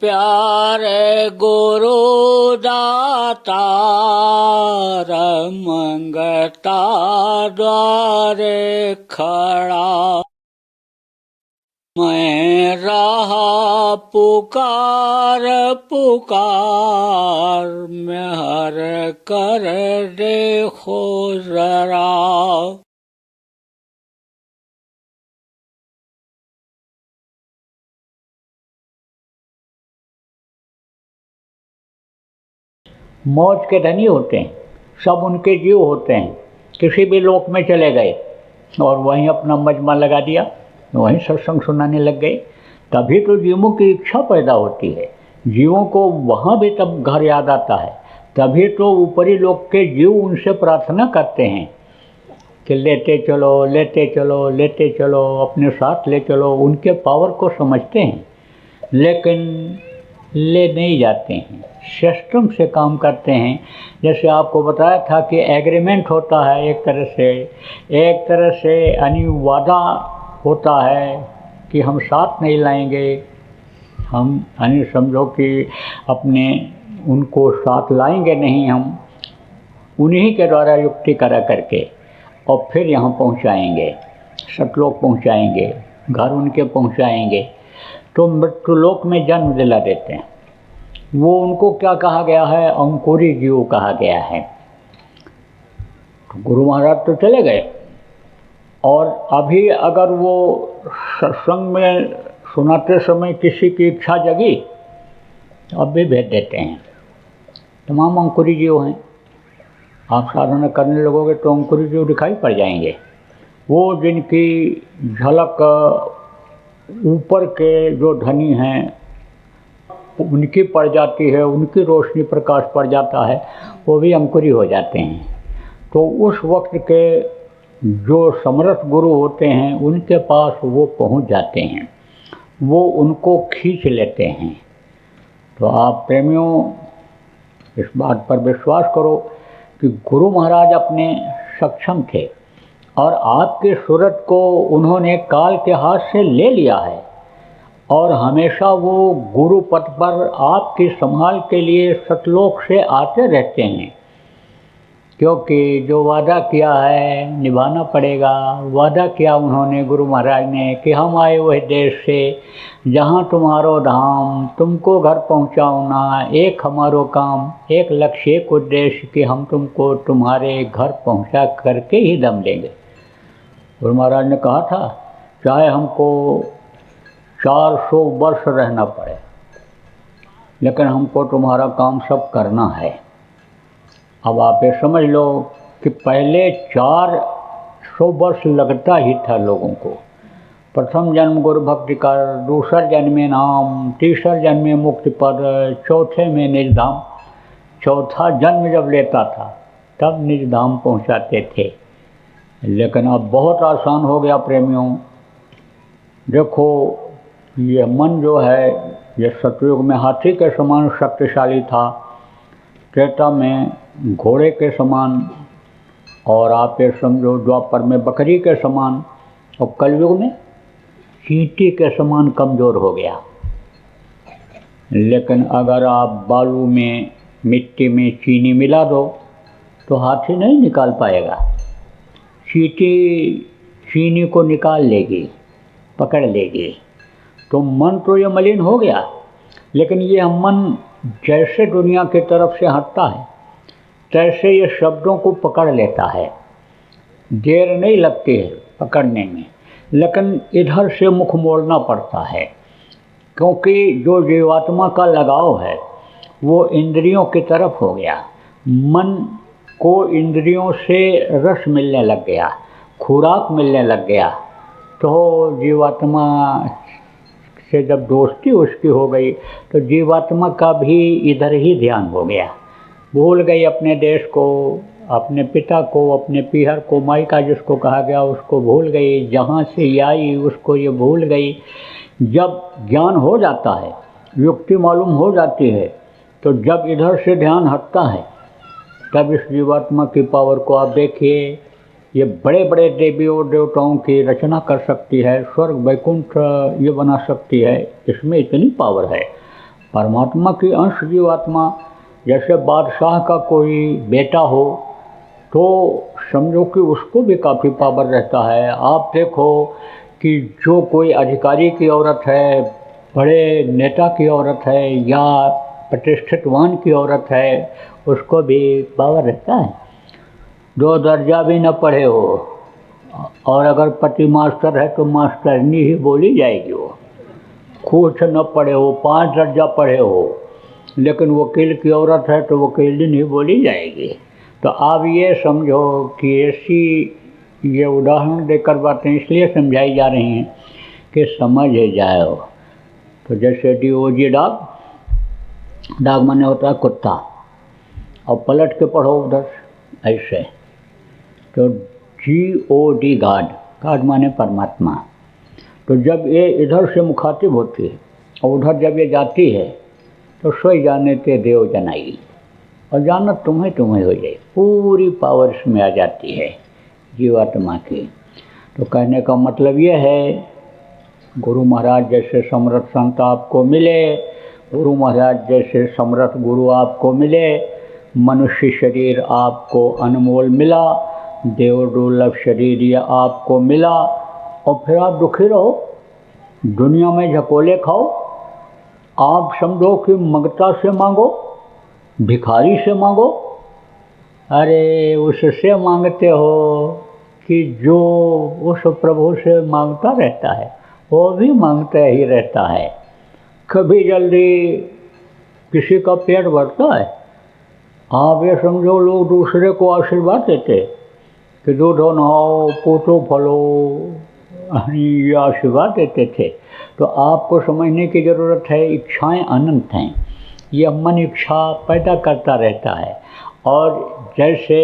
प्यारे गुरु दातार मंगता द्वारे खड़ा। मैं रहा पुकार पुकार मेहर कर देखो जरा। मौज के धनी होते हैं, सब उनके जीव होते हैं। किसी भी लोक में चले गए और वहीं अपना मजमा लगा दिया, वहीं सत्संग सुनाने लग गए। तभी तो जीवों की इच्छा पैदा होती है, जीवों को वहाँ भी तब घर याद आता है। तभी तो ऊपरी लोक के जीव उनसे प्रार्थना करते हैं कि लेते चलो लेते चलो लेते चलो, अपने साथ ले चलो। उनके पावर को समझते हैं लेकिन ले नहीं जाते हैं, सिस्टम से काम करते हैं। जैसे आपको बताया था कि एग्रीमेंट होता है, एक तरह से वादा होता है कि हम साथ नहीं लाएंगे, हम समझो कि अपने उनको साथ लाएंगे नहीं, हम उन्हीं के द्वारा युक्ति करा करके और फिर यहाँ पहुँचाएंगे, सतलोक पहुँचाएंगे, घर उनके पहुँचाएंगे। तो मृत्युलोक में जन्म दिला देते हैं। वो उनको क्या कहा गया है? अंकुरी जीव कहा गया है। तो गुरु महाराज तो चले गए और अभी अगर वो सत्संग में सुनाते समय किसी की इच्छा जगी तो अब भी भेज देते हैं। तमाम अंकुरी जीव हैं। आप साधना करने लगोगे तो अंकुरी जीव दिखाई पड़ जाएंगे। वो जिनकी झलक ऊपर के जो धनी हैं उनकी पड़ जाती है, उनकी रोशनी प्रकाश पड़ जाता है, वो भी अंकुरी हो जाते हैं। तो उस वक्त के जो समर्थ गुरु होते हैं उनके पास वो पहुंच जाते हैं, वो उनको खींच लेते हैं। तो आप प्रेमियों इस बात पर विश्वास करो कि गुरु महाराज अपने सक्षम थे और आपके सूरत को उन्होंने काल के हाथ से ले लिया है और हमेशा वो गुरु पथ पर आपकी संभाल के लिए सतलोक से आते रहते हैं, क्योंकि जो वादा किया है निभाना पड़ेगा। वादा किया उन्होंने गुरु महाराज ने कि हम आए वह देश से जहाँ तुम्हारो धाम, तुमको घर पहुँचाऊना एक हमारो काम, एक लक्ष्य एक उद्देश्य कि हम तुमको तुम्हारे घर पहुँचा करके ही दम लेंगे। गुरु महाराज ने कहा था चाहे हमको 400 वर्ष रहना पड़े लेकिन हमको तुम्हारा काम सब करना है। अब आप ये समझ लो कि पहले 400 वर्ष लगता ही था लोगों को। प्रथम जन्म गुरु भक्ति कर, दूसर जन्म में नाम, तीसर जन्म में मुक्ति पद, चौथे में निज धाम। चौथा जन्म जब लेता था तब निज धाम पहुँचाते थे। लेकिन अब बहुत आसान हो गया प्रेमियों। देखो ये मन जो है ये सतयुग में हाथी के समान शक्तिशाली था, त्रेता में घोड़े के समान, और आप ये समझो द्वापर में बकरी के समान, और कलयुग में चींटी के समान कमज़ोर हो गया। लेकिन अगर आप बालू में मिट्टी में चीनी मिला दो तो हाथी नहीं निकाल पाएगा, चींटी चीनी को निकाल लेगी, पकड़ लेगी। तो मन तो ये मलिन हो गया, लेकिन ये मन जैसे दुनिया की तरफ से हटता है तैसे ये शब्दों को पकड़ लेता है। देर नहीं लगती है पकड़ने में, लेकिन इधर से मुख मोड़ना पड़ता है, क्योंकि जो जीवात्मा का लगाव है वो इंद्रियों की तरफ हो गया। मन को इंद्रियों से रस मिलने लग गया, खुराक मिलने लग गया। तो जीवात्मा से जब दोस्ती उसकी हो गई तो जीवात्मा का भी इधर ही ध्यान हो गया। भूल गई अपने देश को, अपने पिता को, अपने पीहर को, मायका जिसको कहा गया उसको भूल गई, जहाँ से आई उसको ये भूल गई। जब ज्ञान हो जाता है, युक्ति मालूम हो जाती है, तो जब इधर से ध्यान हटता है तब इस जीवात्मा की पावर को आप देखिए। ये बड़े बड़े देवी और देवताओं की रचना कर सकती है, स्वर्ग वैकुंठ ये बना सकती है, इसमें इतनी पावर है। परमात्मा की अंश जीवात्मा, जैसे बादशाह का कोई बेटा हो तो समझो कि उसको भी काफ़ी पावर रहता है। आप देखो कि जो कोई अधिकारी की औरत है, बड़े नेता की औरत है या प्रतिष्ठितवान की औरत है, उसको भी पावर रहता है। दो दर्जा भी न पढ़े हो और अगर पति मास्टर है तो मास्टरनी ही बोली जाएगी। वो कुछ न पढ़े हो, 5 दर्जा पढ़े हो, लेकिन वकील की औरत है तो वकील नहीं बोली जाएगी। तो आप ये समझो कि ऐसी ये उदाहरण देकर बातें इसलिए समझाई जा रही हैं कि समझ जाओ। तो जैसे DOG डॉग माने होता है कुत्ता, और पलट के पढ़ो उधर ऐसे, तो GOD गॉड माने परमात्मा। तो जब ये इधर से मुखातिब होती है और उधर जब ये जाती है तो सोई जाने के देव जनाई, और जानत तुम्हें हो जाए, पूरी पावर इसमें आ जाती है जीवात्मा की। तो कहने का मतलब ये है, गुरु महाराज जैसे समर्थ संत आपको मिले, गुरु महाराज जैसे समर्थ गुरु आपको मिले, मनुष्य शरीर आपको अनमोल मिला, देव दुर्लभ शरीर ये आपको मिला, और फिर आप दुखी रहो, दुनिया में झकोले खाओ। आप समझो कि मगता से मांगो, भिखारी से मांगो। अरे उससे मांगते हो कि जो उस प्रभु से मांगता रहता है, वो भी मांगता ही रहता है। कभी जल्दी किसी का पेट भरता है? आप ये समझो, लोग दूसरे को आशीर्वाद देते कि दूधो नहाओ, पोतो फलो, ये आशीर्वाद देते थे। तो आपको समझने की ज़रूरत है, इच्छाएं अनंत हैं। यह मन इच्छा पैदा करता रहता है, और जैसे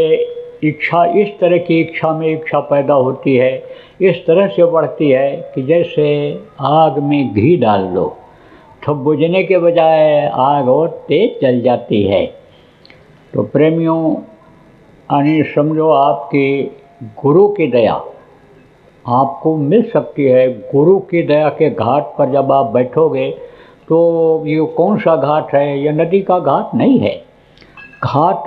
इच्छा, इस तरह की इच्छा में इच्छा पैदा होती है, इस तरह से बढ़ती है कि जैसे आग में घी डाल दो तो बुझने के बजाय आग और तेज जल जाती है। तो प्रेमियों, यानी समझो आपकी गुरु की दया आपको मिल सकती है। गुरु की दया के घाट पर जब आप बैठोगे तो ये कौन सा घाट है? यह नदी का घाट नहीं है। घाट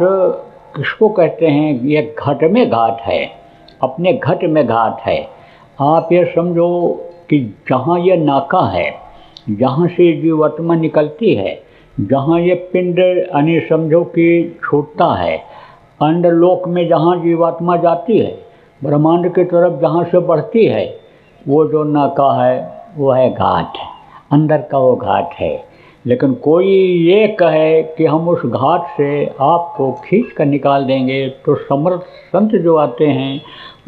किसको कहते हैं? ये घट में घाट है, अपने घट में घाट है। आप ये समझो कि जहाँ ये नाका है, जहाँ से जीवात्मा निकलती है, जहाँ ये पिंड यानी समझो कि छूटता है, अंडरलोक में जहाँ जीवात्मा जाती है, ब्रह्मांड की तरफ जहाँ से बढ़ती है, वो जो नाका है वो है घाट, अंदर का वो घाट है। लेकिन कोई ये कहे कि हम उस घाट से आपको खींच कर निकाल देंगे, तो समर्थ संत जो आते हैं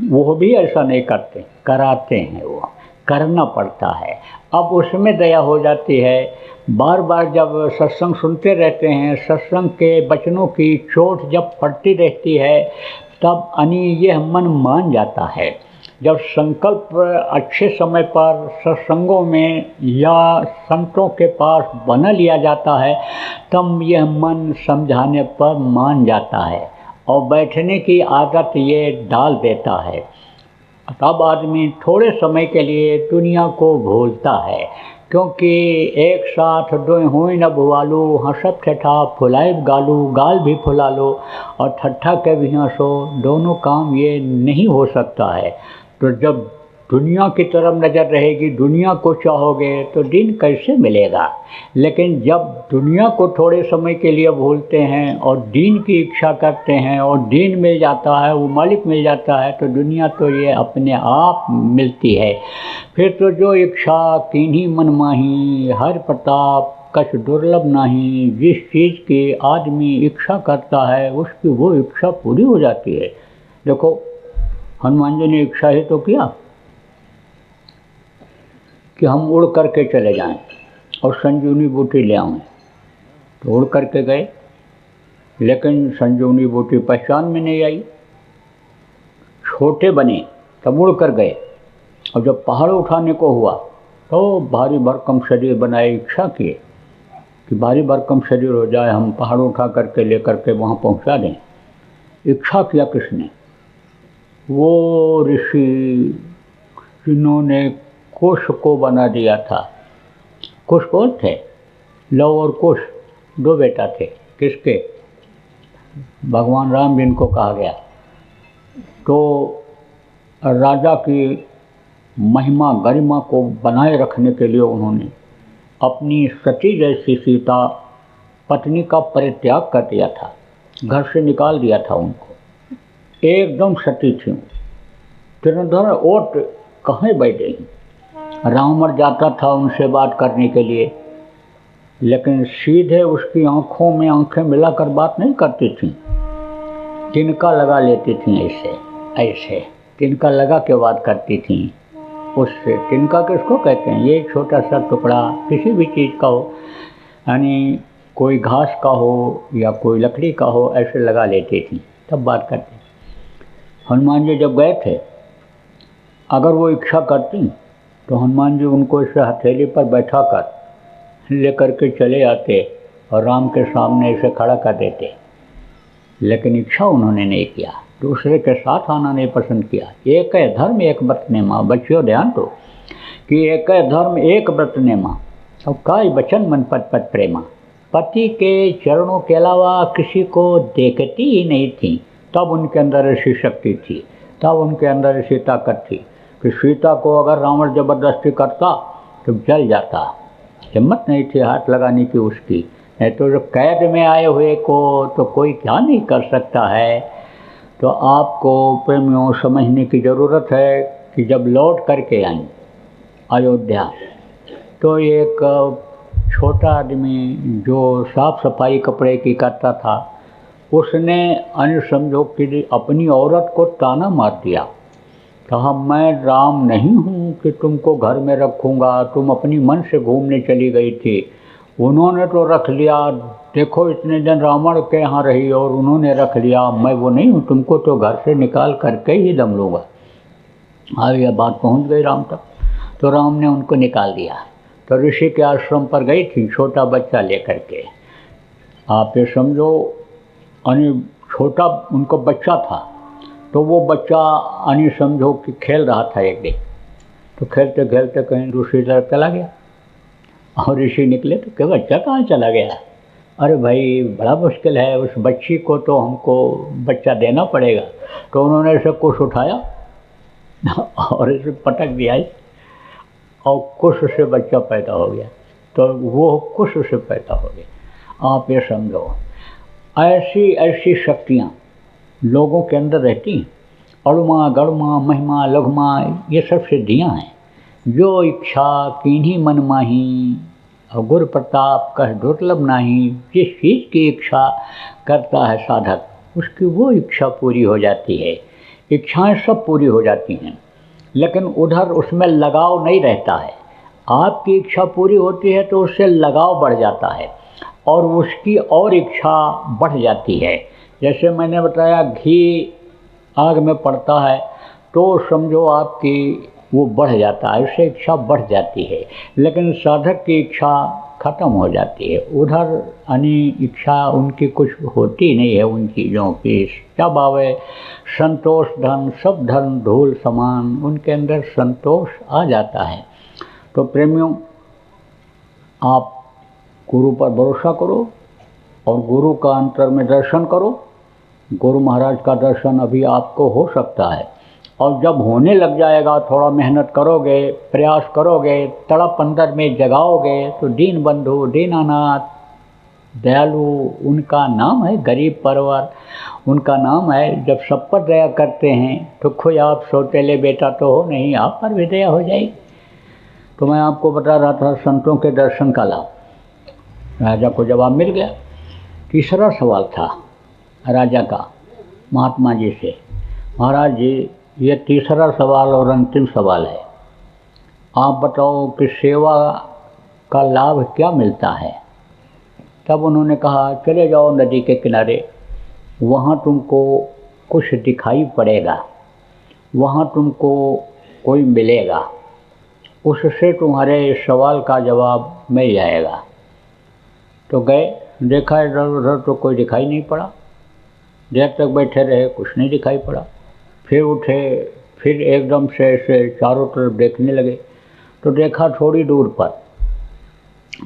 वो भी ऐसा नहीं करते, कराते हैं, वो करना पड़ता है। अब उसमें दया हो जाती है। बार बार जब सत्संग सुनते रहते हैं, सत्संग के वचनों की चोट जब पड़ती रहती है, तब यह मन मान जाता है। जब संकल्प अच्छे समय पर सत्संगों में या संतों के पास बना लिया जाता है, तब यह मन समझाने पर मान जाता है और बैठने की आदत ये डाल देता है। तब आदमी थोड़े समय के लिए दुनिया को भूलता है, क्योंकि एक साथ दो हुई न भुआलू, हंसत ठठा फुलाइब गालू, गाल भी फुला लो और ठट्ठा के भी हंसो, दोनों काम ये नहीं हो सकता है। तो जब दुनिया की तरफ नज़र रहेगी, दुनिया को चाहोगे तो दिन कैसे मिलेगा। लेकिन जब दुनिया को थोड़े समय के लिए भूलते हैं और दीन की इच्छा करते हैं और दीन मिल जाता है, वो मालिक मिल जाता है, तो दुनिया तो ये अपने आप मिलती है। फिर तो जो इच्छा कीन्ही मन माही, हर प्रताप कछ दुर्लभ नहीं। जिस चीज़ की आदमी इच्छा करता है उसकी वो इच्छा पूरी हो जाती है। देखो, हनुमान जी ने इच्छा ही तो किया कि हम उड़ करके चले जाएं और संजीवनी बूटी ले आएं। तो उड़ करके गए, लेकिन संजीवनी बूटी पहचान में नहीं आई। छोटे बने तब उड़ कर गए, और जब पहाड़ उठाने को हुआ तो भारी भरकम शरीर बनाए, इच्छा किए कि भारी भरकम शरीर हो जाए, हम पहाड़ उठा करके ले करके वहाँ पहुँचा दें। इच्छा किया किसने? वो ऋषि जिन्होंने कुश को बना दिया था। कुश कौन थे? लव और कुश 2 बेटा थे। किसके? भगवान राम जिनको कहा गया। तो राजा की महिमा गरिमा को बनाए रखने के लिए उन्होंने अपनी सती जैसी सीता पत्नी का परित्याग कर दिया था, घर से निकाल दिया था उनको। एकदम सती थी। तिरंधर ओट कहाँ बैठे। रावण जाता था उनसे बात करने के लिए, लेकिन सीधे उसकी आंखों में आंखें मिलाकर बात नहीं करती थी, तिनका लगा लेती थी। ऐसे ऐसे तिनका लगा के बात करती थी उससे। तिनका किसको कहते हैं? ये छोटा सा टुकड़ा किसी भी चीज़ का हो, यानी कोई घास का हो या कोई लकड़ी का हो, ऐसे लगा लेती थी, तब बात करती। हनुमान जी जब गए थे, अगर वो इच्छा करती तो हनुमान जी उनको इसे हथेली पर बैठा कर लेकर के चले आते और राम के सामने इसे खड़ा कर देते। लेकिन इच्छा उन्होंने नहीं किया, दूसरे के साथ आना नहीं पसंद किया। एक है धर्म एक व्रत नेमा। बच्चों ध्यान दो कि एक है धर्म एक व्रत नेमा और काय बचन मन पद पद प्रेमा। पति के चरणों के अलावा किसी को देखती ही नहीं थी, तब उनके अंदर ऐसी शक्ति थी, तब उनके अंदर ऐसी ताकत थी कि सीता को अगर रावण जबरदस्ती करता तो जल जाता। हिम्मत नहीं थी हाथ लगाने की उसकी। नहीं तो जो कैद में आए हुए को तो कोई क्या नहीं कर सकता है। तो आपको प्रेमियों समझने की ज़रूरत है कि जब लौट करके आई अयोध्या, तो एक छोटा आदमी जो साफ सफाई कपड़े की करता था, उसने अनुसमझो के लिए अपनी औरत को ताना मार दिया। कहा मैं राम नहीं हूँ कि तुमको घर में रखूँगा, तुम अपनी मन से घूमने चली गई थी, उन्होंने तो रख लिया। देखो इतने दिन रावण के यहाँ रही और उन्होंने रख लिया, मैं वो नहीं हूँ, तुमको तो घर से निकाल करके ही दम लूँगा। अब यह बात पहुँच गई राम तक, तो राम ने उनको निकाल दिया। तो ऋषि के आश्रम पर गई थी छोटा बच्चा लेकर के। आप ये समझो छोटा उनको बच्चा था, तो वो बच्चा समझो कि खेल रहा था एक दिन। तो खेलते खेलते कहीं दूसरी तरफ चला गया और ऋषि निकले तो क्या बच्चा कहाँ चला गया? अरे भाई बड़ा मुश्किल है, उस बच्ची को तो हमको बच्चा देना पड़ेगा। तो उन्होंने इसे कुछ उठाया और इसे पटक दिया और कुछ से बच्चा पैदा हो गया। तो वो कुछ से पैदा हो गया। आप ये समझो ऐसी ऐसी शक्तियाँ लोगों के अंदर रहती हैं। अणुमा गणुमा महिमा लघुमा ये सब सिद्धियाँ हैं। जो इच्छा कीन्ही मन माही और गुर प्रताप कह दुर्लभ नाही। जिस चीज़ की इच्छा करता है साधक, उसकी वो इच्छा पूरी हो जाती है। इच्छाएं सब पूरी हो जाती हैं, लेकिन उधर उसमें लगाव नहीं रहता है। आपकी इच्छा पूरी होती है तो उससे लगाव बढ़ जाता है और उसकी और इच्छा बढ़ जाती है। जैसे मैंने बताया घी आग में पड़ता है तो समझो आपकी वो बढ़ जाता है, उससे इच्छा बढ़ जाती है, लेकिन साधक की इच्छा खत्म हो जाती है। उधर इच्छा उनकी कुछ होती नहीं है उन चीज़ों की। जब आवे संतोष धन सब धन धूल समान, उनके अंदर संतोष आ जाता है। तो प्रेमियों, आप गुरु पर भरोसा करो और गुरु का अंतर में दर्शन करो। गुरु महाराज का दर्शन अभी आपको हो सकता है, और जब होने लग जाएगा, थोड़ा मेहनत करोगे, प्रयास करोगे, तड़प अंदर में जगाओगे, तो दीन बंधु दीनानाथ दयालु उनका नाम है, गरीब परवर उनका नाम है। जब सब पर दया करते हैं तो खुद आप सौतेले बेटा तो हो नहीं, आप पर भी दया हो जाएगी। तो मैं आपको बता रहा था संतों के दर्शन का लाभ। राजा को जवाब मिल गया। तीसरा सवाल था राजा का महात्मा जी से, महाराज जी ये तीसरा सवाल और अंतिम सवाल है, आप बताओ कि सेवा का लाभ क्या मिलता है। तब उन्होंने कहा चले जाओ नदी के किनारे, वहाँ तुमको कुछ दिखाई पड़ेगा, वहाँ तुमको कोई मिलेगा, उससे तुम्हारे सवाल का जवाब मिल जाएगा। तो गए, देखा इधर उधर तो कोई दिखाई नहीं पड़ा। देर तक बैठे रहे, कुछ नहीं दिखाई पड़ा। फिर उठे, फिर एकदम से ऐसे चारों तरफ देखने लगे तो देखा थोड़ी दूर पर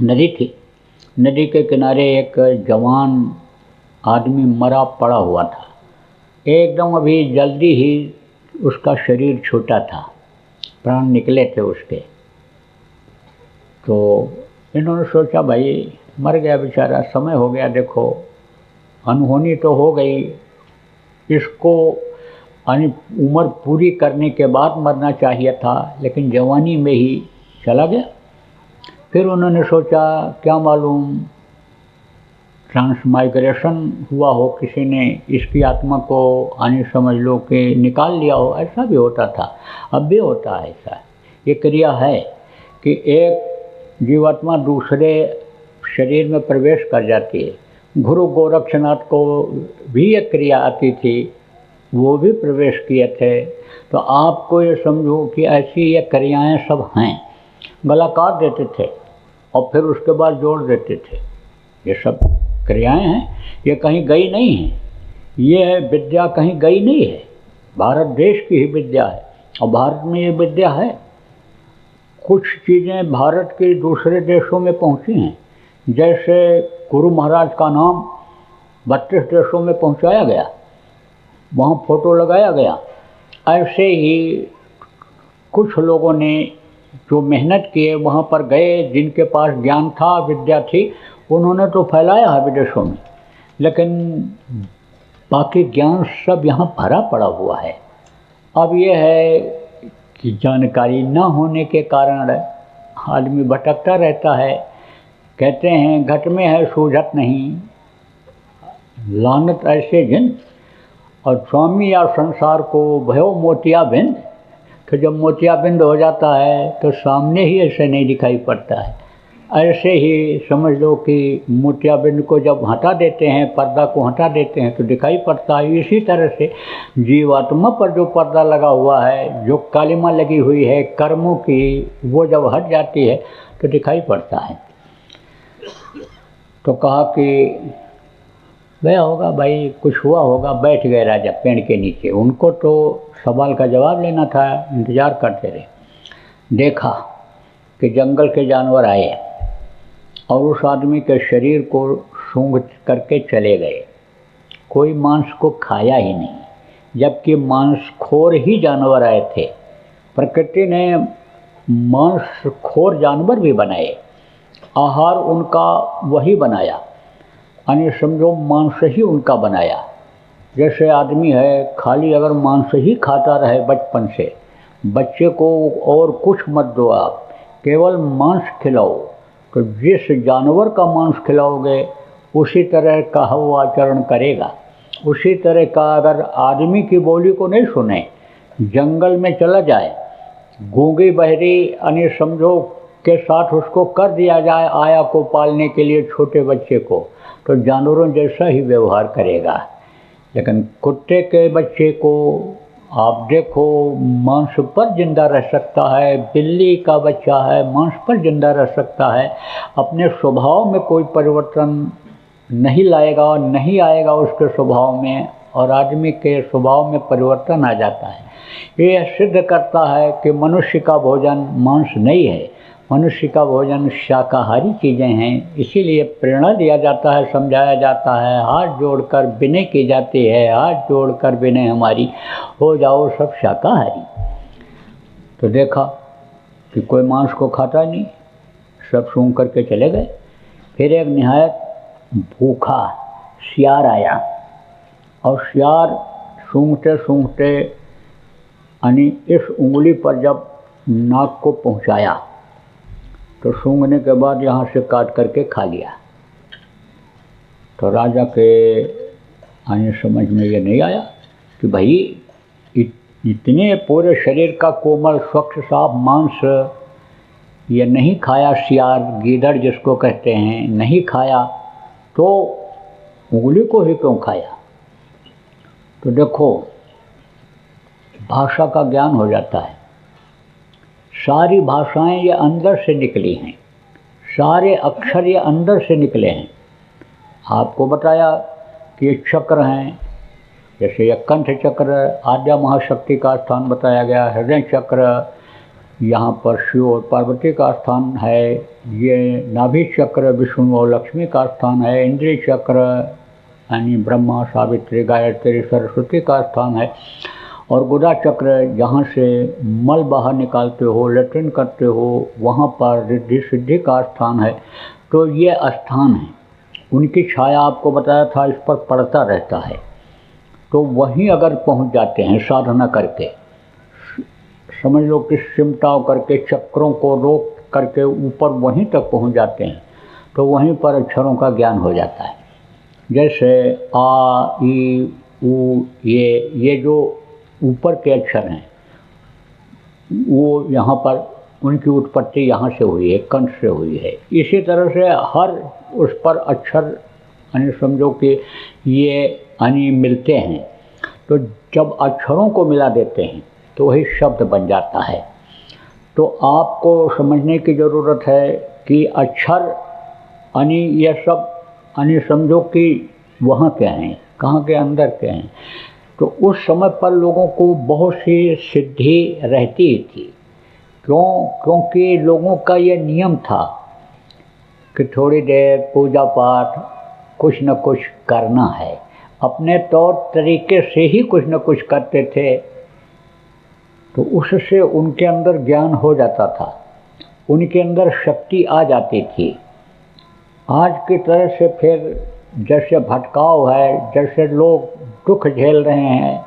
नदी थी, नदी के किनारे एक जवान आदमी मरा पड़ा हुआ था। एकदम अभी जल्दी ही उसका शरीर छूटा था, प्राण निकले थे उसके। तो इन्होंने सोचा भाई मर गया बेचारा, समय हो गया, देखो अनहोनी तो हो गई, इसको उम्र पूरी करने के बाद मरना चाहिए था, लेकिन जवानी में ही चला गया। फिर उन्होंने सोचा क्या मालूम ट्रांसमाइग्रेशन हुआ हो, किसी ने इसकी आत्मा को समझ लो कि निकाल लिया हो, ऐसा भी होता था, अब भी होता है ऐसा। ये क्रिया है कि एक जीवात्मा दूसरे शरीर में प्रवेश कर जाती है। गुरु गोरक्षनाथ को भी एक क्रिया आती थी, वो भी प्रवेश किए थे। तो आपको ये समझो कि ऐसी ये क्रियाएं सब हैं। गला काट देते थे और फिर उसके बाद जोड़ देते थे, ये सब क्रियाएं हैं, ये कहीं गई नहीं है। ये विद्या कहीं गई नहीं है, भारत देश की ही विद्या है और भारत में ये विद्या है। कुछ चीज़ें भारत के दूसरे देशों में पहुंची हैं, जैसे गुरु महाराज का नाम 32 देशों में पहुंचाया गया, वहाँ फोटो लगाया गया। ऐसे ही कुछ लोगों ने जो मेहनत किए वहाँ पर गए, जिनके पास ज्ञान था, विद्या थी, उन्होंने तो फैलाया है विदेशों में, लेकिन बाकी ज्ञान सब यहाँ भरा पड़ा हुआ है। अब ये है कि जानकारी न होने के कारण आदमी भटकता रहता है। कहते हैं घट में है सूझत नहीं, लानत ऐसे जिन, और स्वामी या संसार को भयो मोतिया बिंद। तो जब मोतिया बिंद हो जाता है तो सामने ही ऐसे नहीं दिखाई पड़ता है। ऐसे ही समझ लो कि मोतिया बिंद को जब हटा देते हैं, पर्दा को हटा देते हैं तो दिखाई पड़ता है। इसी तरह से जीवात्मा पर जो पर्दा लगा हुआ है, जो कालिमा लगी हुई है कर्मों की, वो जब हट जाती है तो दिखाई पड़ता है। तो कहा कि गया होगा भाई, कुछ हुआ होगा, बैठ गए राजा पेड़ के नीचे। उनको तो सवाल का जवाब लेना था, इंतज़ार करते रहे। देखा कि जंगल के जानवर आए और उस आदमी के शरीर को सूंघ करके चले गए। कोई मांस को खाया ही नहीं, जबकि मांसखोर ही जानवर आए थे। प्रकृति ने मांसखोर जानवर भी बनाए, आहार उनका वही बनाया, यानी समझो मांस ही उनका बनाया। जैसे आदमी है, खाली अगर मांस ही खाता रहे बचपन से, बच्चे को और कुछ मत दो, आप केवल मांस खिलाओ, तो जिस जानवर का मांस खिलाओगे उसी तरह का वो आचरण करेगा। उसी तरह का अगर आदमी की बोली को नहीं सुने, जंगल में चला जाए, गूंगी बहरी यानी समझो के साथ उसको कर दिया जाए आया को पालने के लिए, छोटे बच्चे को, तो जानवरों जैसा ही व्यवहार करेगा। लेकिन कुत्ते के बच्चे को आप देखो, मांस पर जिंदा रह सकता है, बिल्ली का बच्चा है मांस पर जिंदा रह सकता है, अपने स्वभाव में कोई परिवर्तन नहीं लाएगा और नहीं आएगा उसके स्वभाव में, और आदमी के स्वभाव में परिवर्तन आ जाता है। ये सिद्ध करता है कि मनुष्य का भोजन मांस नहीं है, मनुष्य का भोजन शाकाहारी चीज़ें हैं। इसीलिए प्रेरणा दिया जाता है, समझाया जाता है, हाथ जोड़कर विनय की जाती है, हाथ जोड़कर विनय हमारी, हो जाओ सब शाकाहारी। तो देखा कि कोई मांस को खाता नहीं, सब सूंघ करके चले गए। फिर एक निहायत भूखा सियार आया और सियार सूंघते सूंघते यानी इस उंगली पर जब नाक को पहुंचाया तो सूंघने के बाद यहाँ से काट करके खा लिया। तो राजा के आने समझ में ये नहीं आया कि भाई इतने पूरे शरीर का कोमल स्वच्छ साफ मांस ये नहीं खाया, सियार गीदड़ जिसको कहते हैं नहीं खाया, तो उंगली को ही क्यों खाया। तो देखो भाषा का ज्ञान हो जाता है। सारी भाषाएं ये अंदर से निकली हैं, सारे अक्षर ये अंदर से निकले हैं। आपको बताया कि ये चक्र हैं, जैसे ये कंठ चक्र आद्या महाशक्ति का स्थान बताया गया, हृदय चक्र, यहाँ पर शिव और पार्वती का स्थान है। ये नाभि चक्र विष्णु और लक्ष्मी का स्थान है। इंद्रिय चक्र यानी ब्रह्मा, सावित्री, गायत्री, सरस्वती का स्थान है। और गुदा चक्र जहाँ से मल बाहर निकालते हो, लेट्रिन करते हो, वहाँ पर रिद्धि सिद्धि का स्थान है। तो ये स्थान है, उनकी छाया आपको बताया था इस पर पड़ता रहता है। तो वहीं अगर पहुँच जाते हैं साधना करके, समझ लो कि सिमटाव करके चक्रों को रोक करके ऊपर वहीं तक पहुँच जाते हैं, तो वहीं पर अक्षरों का ज्ञान हो जाता है। जैसे आ, ई, ऊ, ये जो ऊपर के अक्षर हैं वो यहाँ पर उनकी उत्पत्ति यहाँ से हुई है, कंठ से हुई है। इसी तरह से हर उस पर अक्षर यानी समझो कि ये यानी मिलते हैं, तो जब अक्षरों को मिला देते हैं तो वही शब्द बन जाता है। तो आपको समझने की ज़रूरत है कि अक्षर यानी ये सब यानी समझो कि वहाँ के हैं, कहाँ के, अंदर के हैं। तो उस समय पर लोगों को बहुत सी सिद्धि रहती थी। क्योंकि लोगों का ये नियम था कि थोड़ी देर पूजा पाठ कुछ न कुछ करना है। अपने तौर तरीके से ही कुछ न कुछ करते थे, तो उससे उनके अंदर ज्ञान हो जाता था, उनके अंदर शक्ति आ जाती थी। आज की तरह से फिर जैसे भटकाव है, जैसे लोग दुख झेल रहे हैं,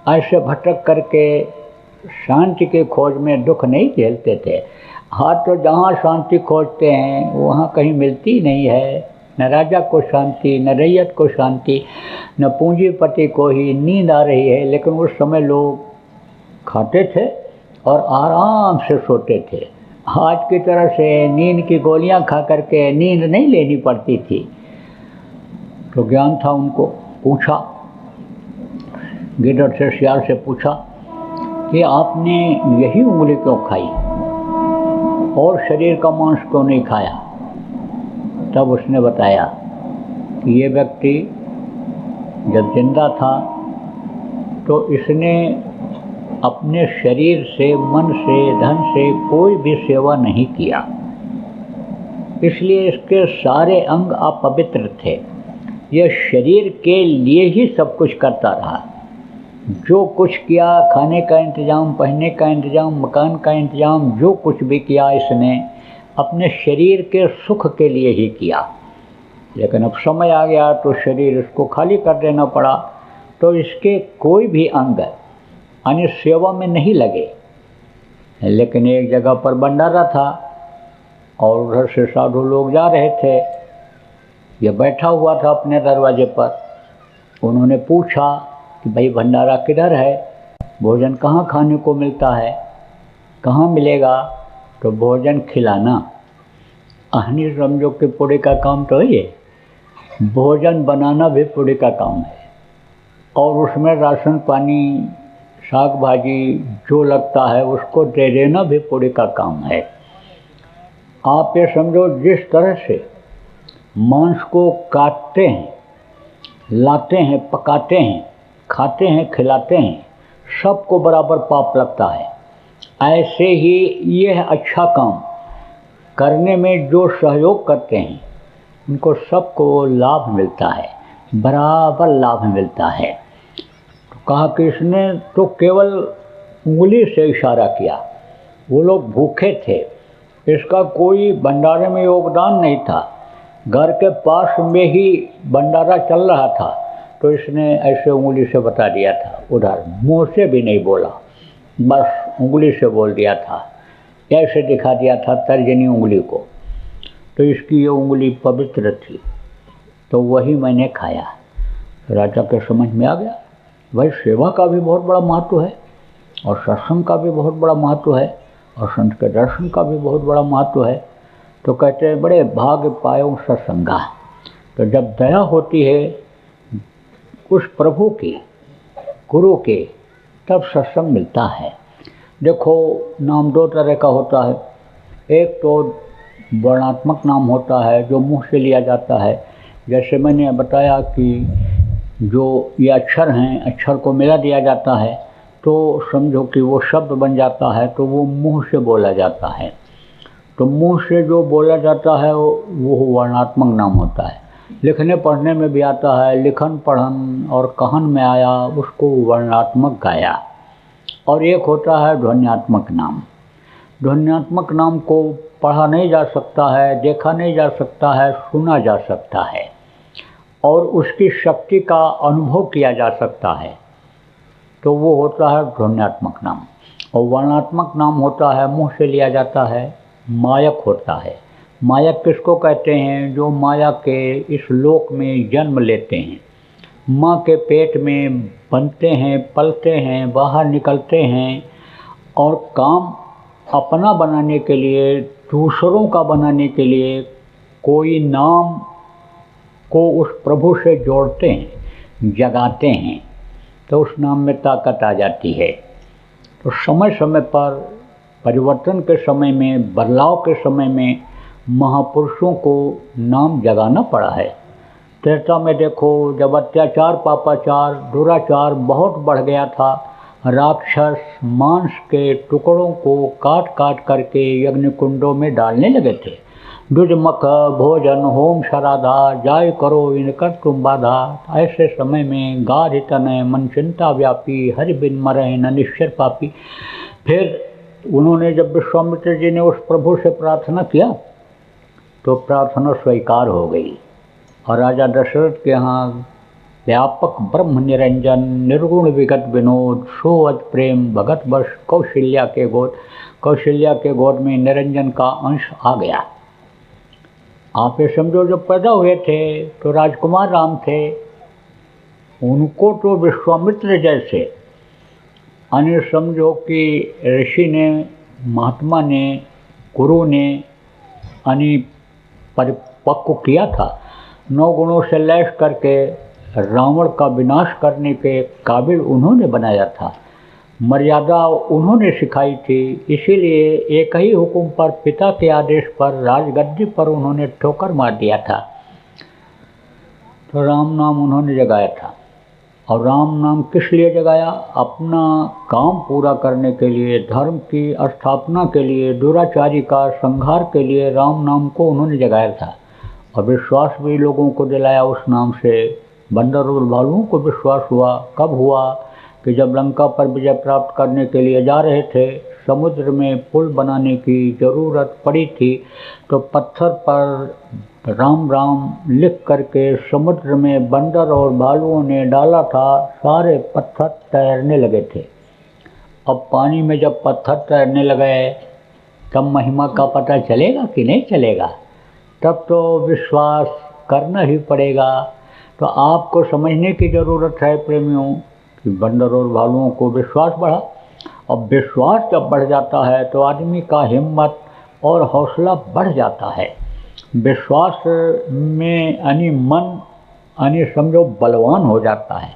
ऐसे भटक करके शांति के खोज में दुख नहीं झेलते थे। हाँ, तो जहाँ शांति खोजते हैं वहाँ कहीं मिलती नहीं है। न राजा को शांति, न रैयत को शांति, न पूंजीपति को ही नींद आ रही है। लेकिन उस समय लोग खाते थे और आराम से सोते थे। आज की तरह से नींद की गोलियां खा करके नींद नहीं लेनी पड़ती थी। तो ज्ञान था उनको। पूछा, गिद्धड़ से सियार से पूछा कि आपने यही उंगली क्यों खाई और शरीर का मांस क्यों नहीं खाया? तब उसने बताया कि ये व्यक्ति जब जिंदा था तो इसने अपने शरीर से, मन से, धन से कोई भी सेवा नहीं किया, इसलिए इसके सारे अंग अपवित्र थे। यह शरीर के लिए ही सब कुछ करता रहा। जो कुछ किया, खाने का इंतजाम, पहनने का इंतजाम, मकान का इंतजाम, जो कुछ भी किया इसने अपने शरीर के सुख के लिए ही किया। लेकिन अब समय आ गया तो शरीर इसको खाली कर देना पड़ा, तो इसके कोई भी अंग यानी सेवा में नहीं लगे। लेकिन एक जगह पर भंडारा था और उधर से साधु लोग जा रहे थे। ये बैठा हुआ था अपने दरवाजे पर। उन्होंने पूछा कि भाई भंडारा किधर है, भोजन कहाँ खाने को मिलता है, कहाँ मिलेगा? तो भोजन खिलाना, आहनी समझो कि पुणे का काम तो है, भोजन बनाना भी पुणे का काम है। और उसमें राशन पानी, साग भाजी जो लगता है उसको दे देना भी पुणे का काम है। आप ये समझो, जिस तरह से मांस को काटते हैं, लाते हैं, पकाते हैं, खाते हैं, खिलाते हैं, सबको बराबर पाप लगता है। ऐसे ही यह अच्छा काम करने में जो सहयोग करते हैं उनको सबको लाभ मिलता है, बराबर लाभ मिलता है। तो कहा कि इसने तो केवल उंगली से इशारा किया। वो लोग भूखे थे, इसका कोई भंडारे में योगदान नहीं था, घर के पास में ही भंडारा चल रहा था, तो इसने ऐसे उंगली से बता दिया था। उधर मुंह से भी नहीं बोला, बस उंगली से बोल दिया था, ऐसे दिखा दिया था तर्जनी उंगली को। तो इसकी ये उंगली पवित्र थी, तो वही मैंने खाया। राजा के समझ में आ गया, भाई सेवा का भी बहुत बड़ा महत्व है और सत्संग का भी बहुत बड़ा महत्व है और संत के दर्शन का भी बहुत बड़ा महत्व है। तो कहते हैं बड़े भाग्य पायो सत्संगा। तो जब दया होती है उस प्रभु की, गुरु के, तब सत्संग मिलता है। देखो, नाम दो तरह का होता है। एक तो वर्णात्मक नाम होता है जो मुंह से लिया जाता है। जैसे मैंने बताया कि जो ये अक्षर हैं, अक्षर को मिला दिया जाता है तो समझो कि वो शब्द बन जाता है, तो वो मुंह से बोला जाता है। तो मुंह से जो बोला जाता है वो वर्णात्मक नाम होता है। लिखने पढ़ने में भी आता है, लिखन पढ़न और कहन में आया, उसको वर्णात्मक गाया। और एक होता है ध्वन्यात्मक नाम। ध्वन्यात्मक नाम को पढ़ा नहीं जा सकता है, देखा नहीं जा सकता है, सुना जा सकता है और उसकी शक्ति का अनुभव किया जा सकता है, तो वो होता है ध्वन्यात्मक नाम। और वर्णात्मक नाम होता है, मुंह से लिया जाता है, मायक होता है। मायक किसको कहते हैं? जो माया के इस लोक में जन्म लेते हैं, माँ के पेट में बनते हैं, पलते हैं, बाहर निकलते हैं और काम अपना बनाने के लिए, दूसरों का बनाने के लिए कोई नाम को उस प्रभु से जोड़ते हैं, जगाते हैं, तो उस नाम में ताकत आ जाती है। तो समय समय पर परिवर्तन के समय में, बदलाव के समय में महापुरुषों को नाम जगाना पड़ा है। त्रेता में देखो, जब अत्याचार, पापाचार, दुराचार बहुत बढ़ गया था, राक्षस मांस के टुकड़ों को काट काट करके यज्ञ कुंडों में डालने लगे थे। दुजमख भोजन होम शराधा, जाय करो इनकर तुम बाधा। ऐसे समय में गाढ़ तनय मन चिंता व्यापी, हरि बिन मरहि न निश्चर पापी। फिर उन्होंने जब विश्वामित्र जी ने उस प्रभु से प्रार्थना किया तो प्रार्थना स्वीकार हो गई और राजा दशरथ के यहाँ व्यापक ब्रह्म निरंजन निर्गुण विगत विनोद सोअज प्रेम भगत वर्ष कौशल्या के गोद में निरंजन का अंश आ गया। आप ये समझो, जब पैदा हुए थे तो राजकुमार राम थे, उनको तो विश्वामित्र जैसे अन्य समझो कि ऋषि ने, महात्मा ने, गुरु ने परिपक्व किया था। 9 गुणों से लैस करके रावण का विनाश करने के काबिल उन्होंने बनाया था। मर्यादा उन्होंने सिखाई थी, इसीलिए एक ही हुक्म पर, पिता के आदेश पर, राजगद्दी पर उन्होंने ठोकर मार दिया था। तो राम नाम उन्होंने जगाया था। और राम नाम किस लिए जगाया? अपना काम पूरा करने के लिए, धर्म की स्थापना के लिए, दुराचारी का संहार के लिए राम नाम को उन्होंने जगाया था। और विश्वास भी लोगों को दिलाया उस नाम से। बंदर और भालुओं को विश्वास हुआ। कब हुआ? कि जब लंका पर विजय प्राप्त करने के लिए जा रहे थे, समुद्र में पुल बनाने की ज़रूरत पड़ी थी, तो पत्थर पर राम राम लिख करके समुद्र में बंदर और भालुओं ने डाला था। सारे पत्थर तैरने लगे थे। अब पानी में जब पत्थर तैरने लगे तब महिमा का पता चलेगा कि नहीं चलेगा? तब तो विश्वास करना ही पड़ेगा। तो आपको समझने की ज़रूरत है प्रेमियों कि बंदर और भालुओं को विश्वास बढ़ा। अब विश्वास जब बढ़ जाता है तो आदमी का हिम्मत और हौसला बढ़ जाता है। विश्वास में मन समझो बलवान हो जाता है।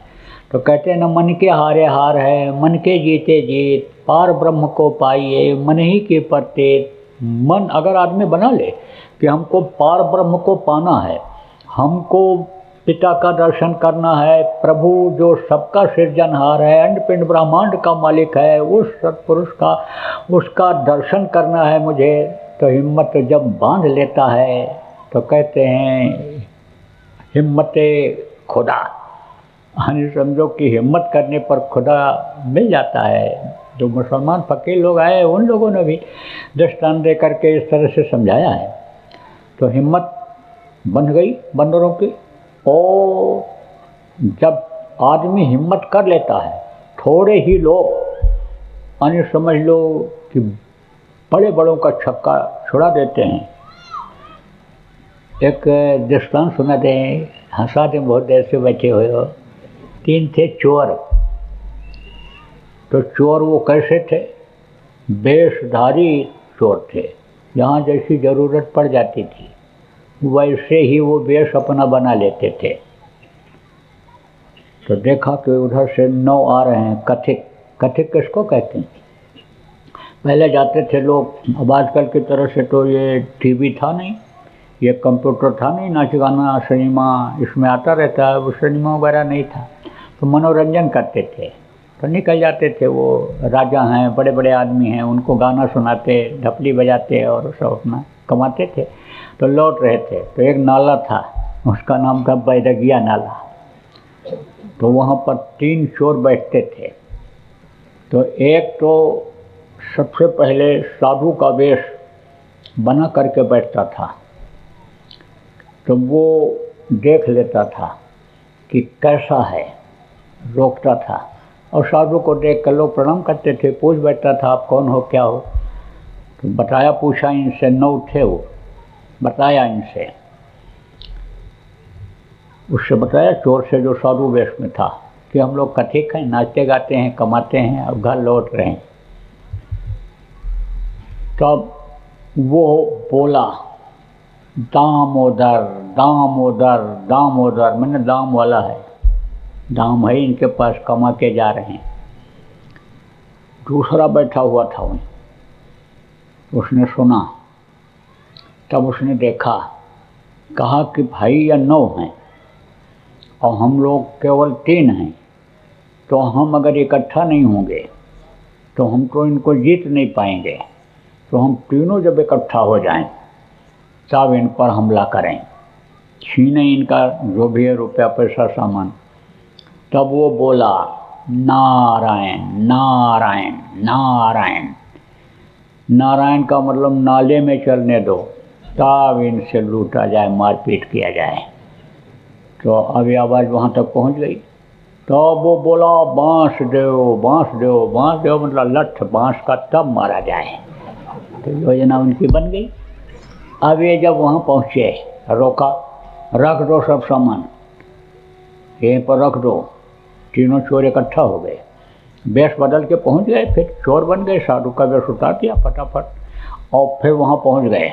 तो कहते हैं ना, मन के हारे हार है, मन के जीते जीत, पार ब्रह्म को पाइए मन ही के प्रत्येक। मन अगर आदमी बना ले कि हमको पार ब्रह्म को पाना है, हमको पिता का दर्शन करना है, प्रभु जो सबका सृजनहार है, अंड पिंड ब्रह्मांड का मालिक है, उस सत्पुरुष का, उसका दर्शन करना है मुझे, तो हिम्मत जब बांध लेता है तो कहते हैं हिम्मत खुदा। यानी समझो कि हिम्मत करने पर खुदा मिल जाता है। जो मुसलमान फकीर लोग आए उन लोगों ने भी दृष्टांत दे करके इस तरह से समझाया है। तो हिम्मत बन गई बंदरों की। और जब आदमी हिम्मत कर लेता है, थोड़े ही लोग अन्य समझ लो कि बड़े बड़ों का छक्का छुड़ा देते हैं। एक दृष्टांत सुना दें, हंसा दें, बहुत देर से बैठे हुए हो। 3 थे चोर। तो चोर वो कैसे थे? वेशधारी चोर थे। जहाँ जैसी ज़रूरत पड़ जाती थी वैसे ही वो वेश अपना बना लेते थे। तो देखा कि उधर से 9 आ रहे हैं। कथिक किसको कहते हैं? पहले जाते थे लोग, अब आजकल की तरह से तो ये टीवी था नहीं, ये कंप्यूटर था नहीं, नाच गाना सिनेमा इसमें आता रहता है, वो सिनेमा वगैरह नहीं था। तो मनोरंजन करते थे। तो निकल जाते थे। वो राजा हैं, बड़े बड़े आदमी हैं, उनको गाना सुनाते, ढपली बजाते और सब अपना कमाते थे। तो लौट रहे थे तो एक नाला था, उसका नाम था बैरगिया नाला। तो वहाँ पर 3 चोर बैठते थे। तो एक तो सबसे पहले साधु का वेश बना करके बैठता था, तो वो देख लेता था कि कैसा है, रोकता था। और साधु को देख कर लोग प्रणाम करते थे, पूछ बैठता था आप कौन हो, क्या हो। तो बताया, पूछा इनसे, 9 थे वो, बताया इनसे, उससे बताया चोर से जो साधु वेश में था कि हम लोग कथिक हैं, नाचते गाते हैं, कमाते हैं, अब घर लौट रहे हैं। तब वो बोला, दामोदर दामोदर दामोदर, मैंने दाम वाला है, दाम है इनके पास, कमा के जा रहे हैं। दूसरा बैठा हुआ था वहीं, उसने सुना, तब उसने देखा, कहा कि भाई या 9 हैं और हम लोग केवल 3 हैं, तो हम अगर इकट्ठा नहीं होंगे तो हम तो इनको जीत नहीं पाएंगे। तो हम तीनों जब इकट्ठा हो जाएं तब इन पर हमला करें, छीनें इनका जो भी है रुपया पैसा सामान। तब वो बोला, नारायण नारायण नारायण। नारायण का मतलब नाले में चलने दो, तब इनसे लूटा जाए, मारपीट किया जाए। तो अभी आवाज़ वहाँ तक पहुँच गई। तो वो बोला, बांस दो बांस दो बांस दो, मतलब लठ बांस का, तब मारा जाए। तो योजना उनकी बन गई। अब ये जब वहाँ पहुँचे, रोका, रख दो सब सामान, यहीं पर रख दो। तीनों चोर इकट्ठा हो गए, वेश बदल के पहुँच गए, फिर चोर बन गए, साधु का वेश उतार दिया फटाफट, और फिर वहाँ पहुँच गए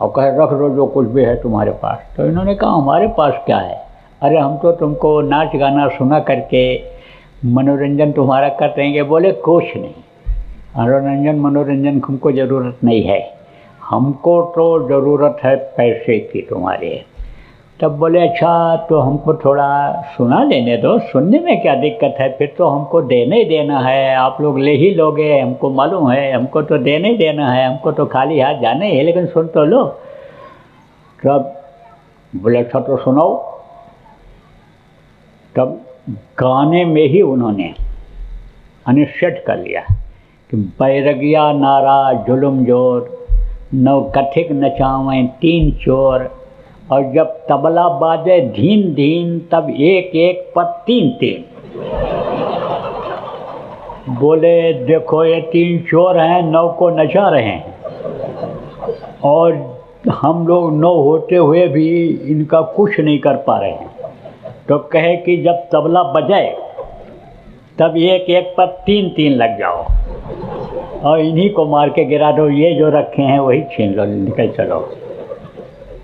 और कहे रख दो जो कुछ भी है तुम्हारे पास। तो इन्होंने कहा हमारे पास क्या है, अरे हम तो तुमको नाच गाना सुना करके मनोरंजन तुम्हारा कर देंगे। बोले कुछ नहीं, मनोरंजन हमको ज़रूरत नहीं है, हमको तो ज़रूरत है पैसे की तुम्हारे। तब बोले अच्छा तो हमको थोड़ा सुना लेने दो, सुनने में क्या दिक्कत है, फिर तो हमको देना ही देना है, आप लोग ले ही लोगे, हमको मालूम है, हमको तो देना ही देना है, हमको तो खाली हाथ जाने है, लेकिन सुन तो लो। तब बोले अच्छा तो सुनाओ। तब गाने में ही उन्होंने अनिश्चित कर लिया कि बैरगिया नारा जुलुम जोर, 9 कथिक नचावें 3 चोर, और जब तबला बाजे धीन धीन, तब एक एक पर 3-3। बोले देखो ये 3 चोर हैं, 9 को नचा रहे हैं, और हम लोग 9 होते हुए भी इनका कुछ नहीं कर पा रहे हैं। तो कहे कि जब तबला बजाए तब एक एक पर 3-3 लग जाओ और इन्हीं को मार के गिरा दो, ये जो रखे हैं वही छीन लो, निकल चलो।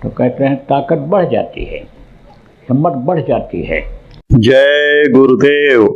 तो कहते हैं ताकत बढ़ जाती है, हिम्मत बढ़ जाती है। जय गुरुदेव।